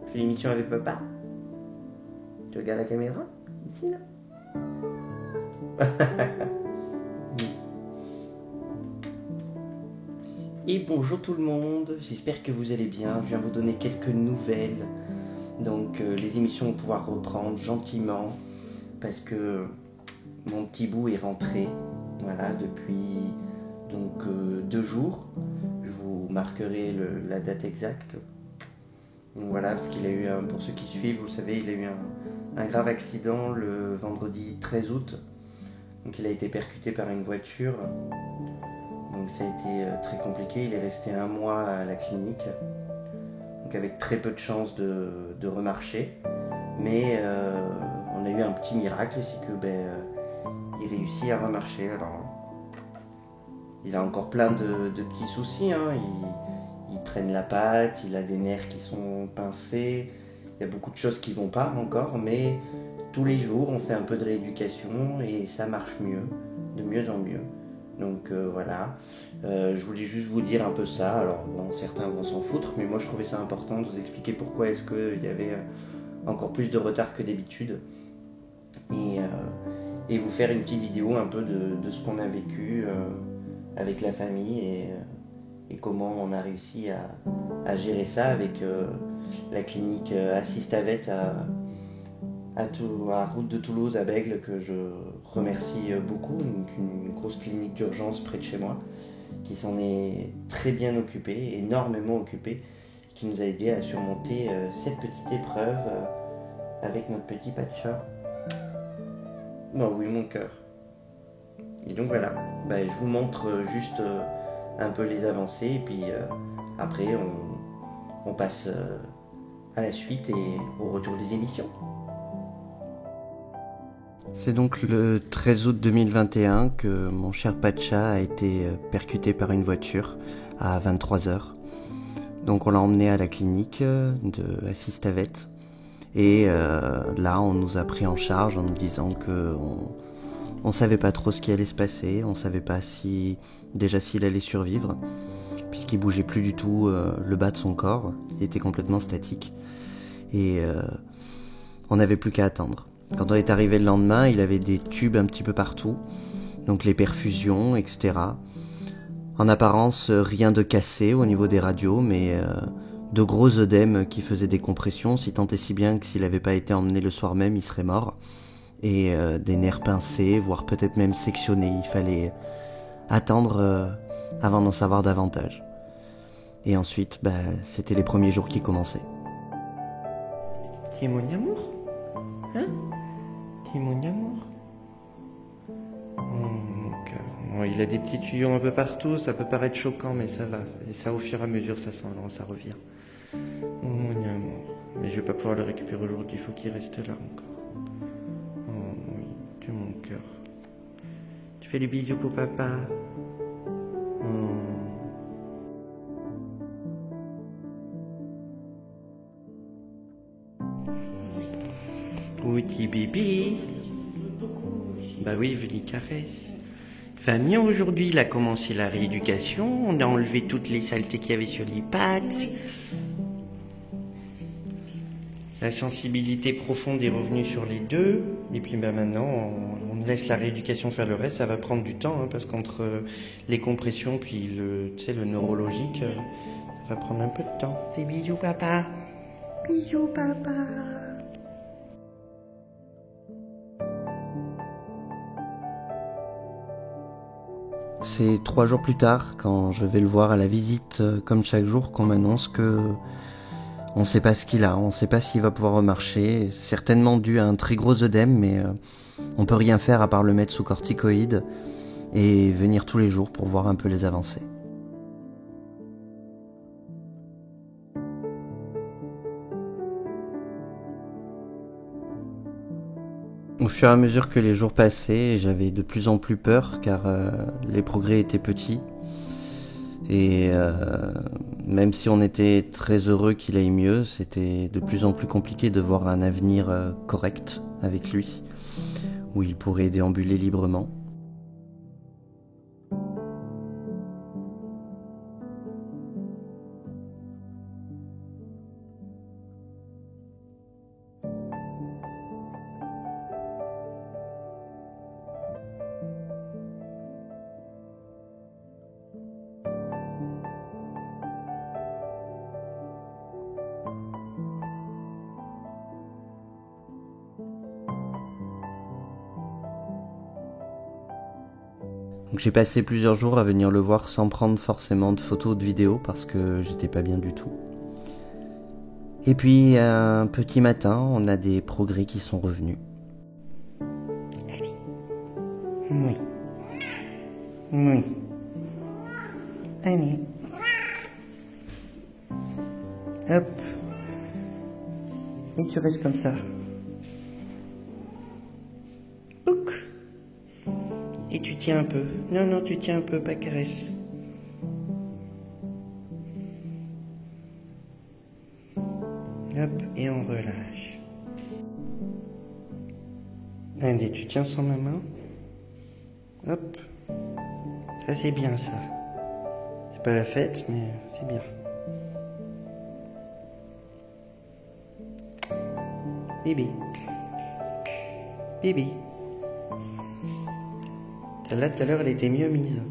Tu fais l'émission avec papa? Tu regardes la caméra? Ici, là. Et bonjour tout le monde, j'espère que vous allez bien. Je viens vous donner quelques nouvelles. Donc les émissions vont pouvoir reprendre gentiment parce que mon petit bout est rentré. Voilà, depuis donc 2 jours. Je vous marquerai la date exacte. Donc voilà, parce qu'il a eu, pour ceux qui suivent, vous le savez, il a eu un grave accident le vendredi 13 août. Donc il a été percuté par une voiture. Donc ça a été très compliqué. Il est resté 1 mois à la clinique. Donc avec très peu de chances de remarcher. Mais on a eu un petit miracle, c'est que il réussit à remarcher. Alors, il a encore plein de petits soucis. Hein. Il traîne la patte, il a des nerfs qui sont pincés. Il y a beaucoup de choses qui vont pas encore, mais tous les jours on fait un peu de rééducation et ça marche mieux, de mieux en mieux. Donc voilà, je voulais juste vous dire un peu ça. Alors bon, certains vont s'en foutre, mais moi je trouvais ça important de vous expliquer pourquoi est-ce qu'il y avait encore plus de retard que d'habitude. Et vous faire une petite vidéo un peu de ce qu'on a vécu avec la famille et comment on a réussi à gérer ça avec la clinique Assistavet à Route de Toulouse à Bègles, que je remercie beaucoup, une grosse clinique d'urgence près de chez moi qui s'en est très bien occupée, énormément occupée, qui nous a aidé à surmonter cette petite épreuve avec notre petit Pacha. Bah oui, mon cœur. Et donc voilà, je vous montre juste un peu les avancées et puis après on passe à la suite et au retour des émissions. C'est donc le 13 août 2021 que mon cher Pacha a été percuté par une voiture à 23h. Donc on l'a emmené à la clinique de Assistavet et là on nous a pris en charge en nous disant que on savait pas trop ce qui allait se passer, on savait pas s'il allait survivre, puisqu'il bougeait plus du tout le bas de son corps, il était complètement statique. Et on n'avait plus qu'à attendre. Quand on est arrivé le lendemain, il avait des tubes un petit peu partout, donc les perfusions, etc. En apparence, rien de cassé au niveau des radios, mais de gros œdèmes qui faisaient des compressions, si tant et si bien que s'il n'avait pas été emmené le soir même, il serait mort. Et des nerfs pincés, voire peut-être même sectionnés. Il fallait attendre avant d'en savoir davantage. Et ensuite, c'était les premiers jours qui commençaient. Tu es mon amour? Hein? Tu es mon amour? Oh mon cœur. Bon, il a des petits tuyaux un peu partout, ça peut paraître choquant, mais ça va. Et ça, au fur et à mesure, ça revient. Oh mon amour. Mais je vais pas pouvoir le récupérer aujourd'hui, il faut qu'il reste là encore. Oh oui, tu es mon cœur. Tu fais des bisous pour papa. Oh. Petit bébé. Bah oui, je lui caresse. Fabien, aujourd'hui, il a commencé la rééducation. On a enlevé toutes les saletés qu'il y avait sur les pattes. La sensibilité profonde est revenue sur les deux. Et puis maintenant, on laisse la rééducation faire le reste. Ça va prendre du temps, hein, parce qu'entre les compressions puis le neurologique, ça va prendre un peu de temps. Fais bisous, papa. Bisous, papa. C'est 3 jours plus tard, quand je vais le voir à la visite, comme chaque jour, qu'on m'annonce que on sait pas ce qu'il a, on sait pas s'il va pouvoir remarcher. Certainement dû à un très gros œdème, mais on peut rien faire à part le mettre sous corticoïdes et venir tous les jours pour voir un peu les avancées. Au fur et à mesure que les jours passaient, j'avais de plus en plus peur car les progrès étaient petits. Et même si on était très heureux qu'il aille mieux, c'était de plus en plus compliqué de voir un avenir correct avec lui, où il pourrait déambuler librement. Donc j'ai passé plusieurs jours à venir le voir sans prendre forcément de photos ou de vidéos parce que j'étais pas bien du tout. Et puis un petit matin, on a des progrès qui sont revenus. Allez. Oui. Oui. Allez. Hop. Et tu restes comme ça. Ouc. Et tu tiens un peu. Non, non, tu tiens un peu, pas caresse. Hop, et on relâche. Allez, tu tiens sans ma main. Hop. Ça, c'est bien, ça. C'est pas la fête, mais c'est bien. Bibi. Bibi. Celle-là, tout à l'heure, elle était mieux mise.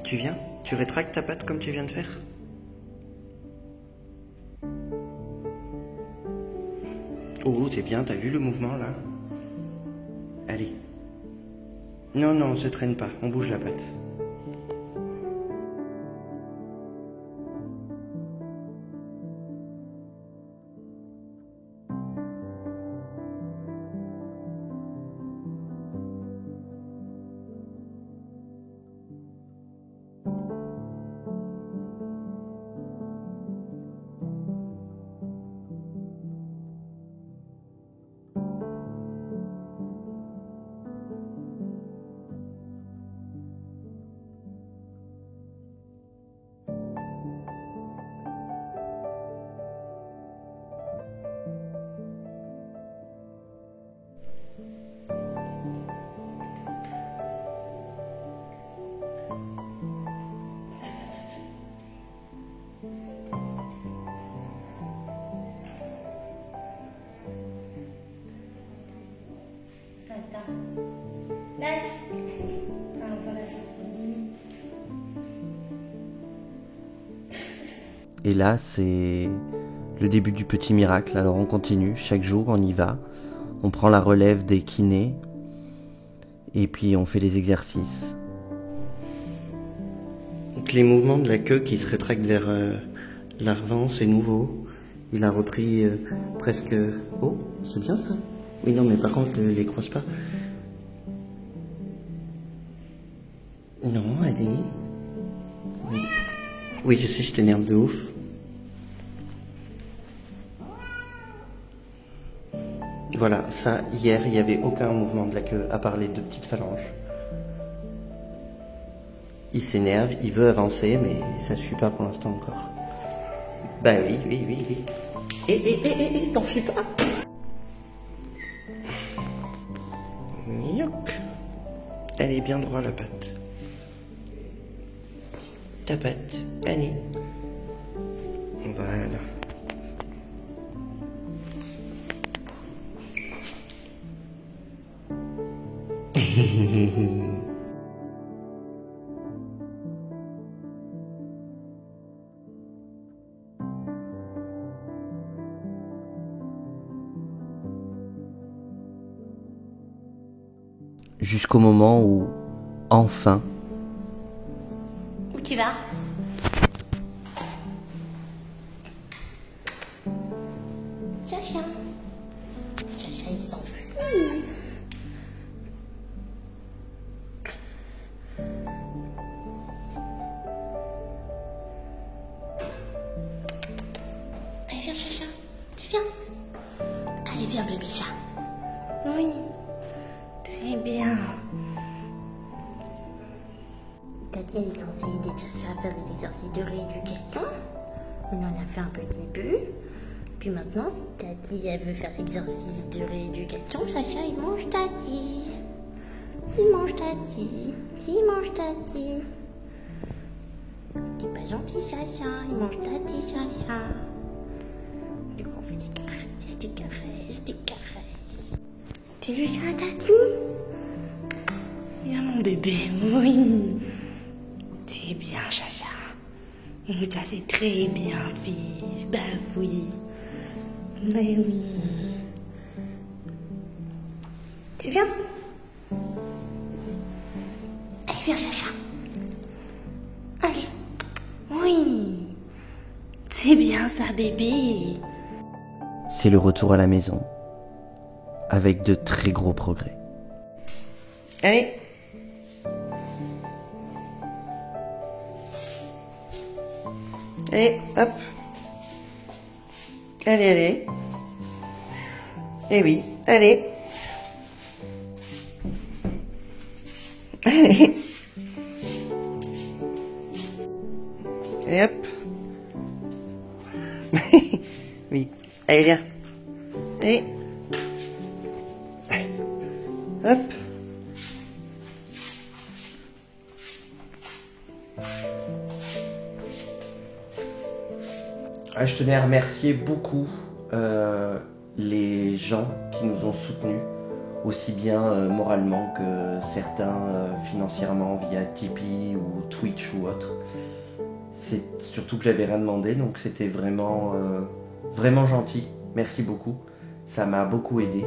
Tu viens? Tu rétractes ta patte comme tu viens de faire? Oh, c'est bien, t'as vu le mouvement, là? Allez. Non, non, on se traîne pas, on bouge la patte. Et là, c'est le début du petit miracle. Alors on continue, chaque jour on y va. On prend la relève des kinés. Et puis on fait les exercices. Donc les mouvements de la queue qui se rétractent vers l'avant, c'est nouveau. Il a repris presque... Oh, c'est bien ça. Oui, non, mais par contre, ne les croise pas. Non, allez. Oui. Oui, je sais, je t'énerve de ouf. Voilà, ça, hier, il n'y avait aucun mouvement de la queue, à part les deux petites phalanges. Il s'énerve, il veut avancer, mais ça ne suit pas pour l'instant encore. Bah oui, oui, oui, oui. T'enfuis pas. Youk. Elle est bien droit, la patte. Ta patte, allez. Voilà. Jusqu'au moment où, enfin... Où tu vas? Chacha. Chacha, il s'enfuit. Allez, viens, Chacha. Tu viens? Allez, viens, bébé chat. Oui. C'est bien. Tati, elle est censée aider Chacha à faire des exercices de rééducation. On en a fait un petit peu. Puis maintenant, si Tati, elle veut faire l'exercice de rééducation, Chacha, il mange Tati. Il mange Tati. Il mange Tati. Il est pas gentil, Chacha. Il mange Tati, Chacha. Du coup, on fait des caresses, des caresses, des caresses. Tu veux ça, Tati? Viens, mon bébé, oui. C'est bien, Chacha. Ça, c'est très bien, fils. Bah oui. Mais oui. Tu viens? viens, Chacha. Allez. Oui. C'est bien ça, bébé. C'est le retour à la maison, avec de très gros progrès. Allez. Allez, hop. Allez, allez. Eh oui, allez. Allez. Et hop. Oui. Allez, viens. Allez. Hop. Je tenais à remercier beaucoup les gens qui nous ont soutenus, aussi bien moralement que certains financièrement via Tipeee ou Twitch ou autre. C'est surtout que j'avais rien demandé, donc c'était vraiment, vraiment gentil. Merci beaucoup. Ça m'a beaucoup aidé.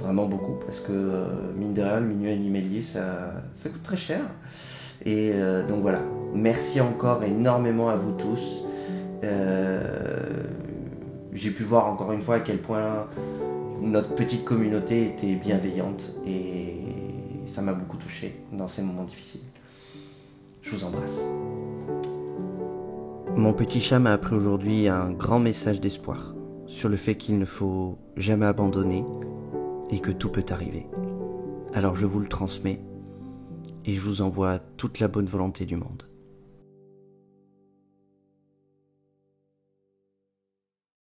Vraiment beaucoup, parce que mine de rien, le milieu animalier, ça coûte très cher. Et donc voilà. Merci encore énormément à vous tous. J'ai pu voir encore une fois à quel point notre petite communauté était bienveillante et ça m'a beaucoup touché dans ces moments difficiles. Je vous embrasse. Mon petit chat m'a appris aujourd'hui un grand message d'espoir sur le fait qu'il ne faut jamais abandonner et que tout peut arriver. Alors je vous le transmets et je vous envoie toute la bonne volonté du monde.